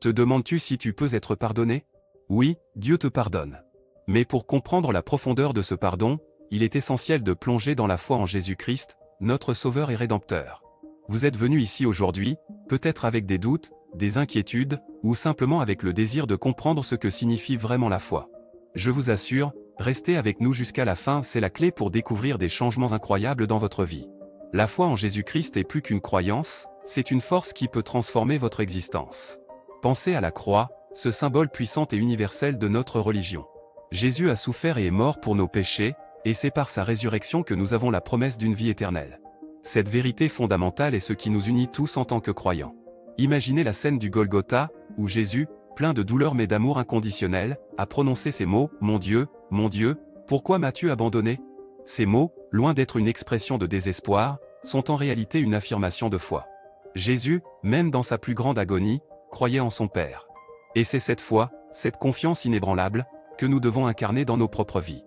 Te demandes-tu si tu peux être pardonné? Oui, Dieu te pardonne. Mais pour comprendre la profondeur de ce pardon, il est essentiel de plonger dans la foi en Jésus-Christ, notre Sauveur et Rédempteur. Vous êtes venu ici aujourd'hui, peut-être avec des doutes, des inquiétudes, ou simplement avec le désir de comprendre ce que signifie vraiment la foi. Je vous assure, restez avec nous jusqu'à la fin, c'est la clé pour découvrir des changements incroyables dans votre vie. La foi en Jésus-Christ est plus qu'une croyance, c'est une force qui peut transformer votre existence. Pensez à la croix, ce symbole puissant et universel de notre religion. Jésus a souffert et est mort pour nos péchés, et c'est par sa résurrection que nous avons la promesse d'une vie éternelle. Cette vérité fondamentale est ce qui nous unit tous en tant que croyants. Imaginez la scène du Golgotha, où Jésus, plein de douleur mais d'amour inconditionnel, a prononcé ces mots, « Mon Dieu, pourquoi m'as-tu abandonné ?» Ces mots, loin d'être une expression de désespoir, sont en réalité une affirmation de foi. Jésus, même dans sa plus grande agonie, croyait en son Père. Et c'est cette foi, cette confiance inébranlable, que nous devons incarner dans nos propres vies.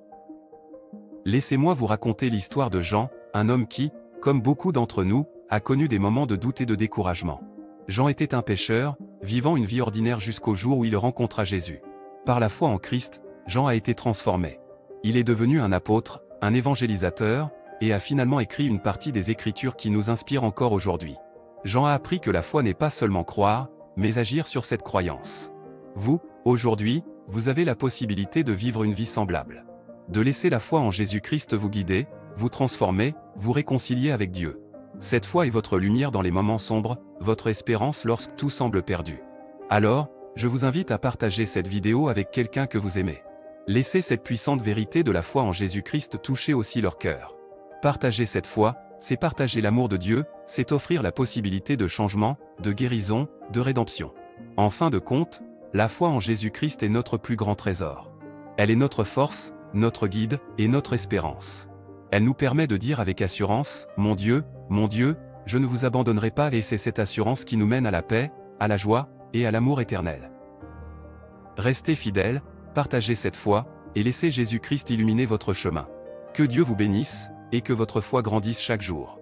Laissez-moi vous raconter l'histoire de Jean, un homme qui, comme beaucoup d'entre nous, a connu des moments de doute et de découragement. Jean était un pécheur, vivant une vie ordinaire jusqu'au jour où il rencontra Jésus. Par la foi en Christ, Jean a été transformé. Il est devenu un apôtre, un évangélisateur, et a finalement écrit une partie des Écritures qui nous inspirent encore aujourd'hui. Jean a appris que la foi n'est pas seulement croire, mais agir sur cette croyance. Vous, aujourd'hui, vous avez la possibilité de vivre une vie semblable. De laisser la foi en Jésus-Christ vous guider, vous transformer, vous réconcilier avec Dieu. Cette foi est votre lumière dans les moments sombres, votre espérance lorsque tout semble perdu. Alors, je vous invite à partager cette vidéo avec quelqu'un que vous aimez. Laissez cette puissante vérité de la foi en Jésus-Christ toucher aussi leur cœur. Partager cette foi, c'est partager l'amour de Dieu, c'est offrir la possibilité de changement, de guérison, de rédemption. En fin de compte, la foi en Jésus-Christ est notre plus grand trésor. Elle est notre force, notre guide, et notre espérance. Elle nous permet de dire avec assurance, « Mon Dieu, je ne vous abandonnerai pas » et c'est cette assurance qui nous mène à la paix, à la joie, et à l'amour éternel. Restez fidèles, partagez cette foi, et laissez Jésus-Christ illuminer votre chemin. Que Dieu vous bénisse, et que votre foi grandisse chaque jour.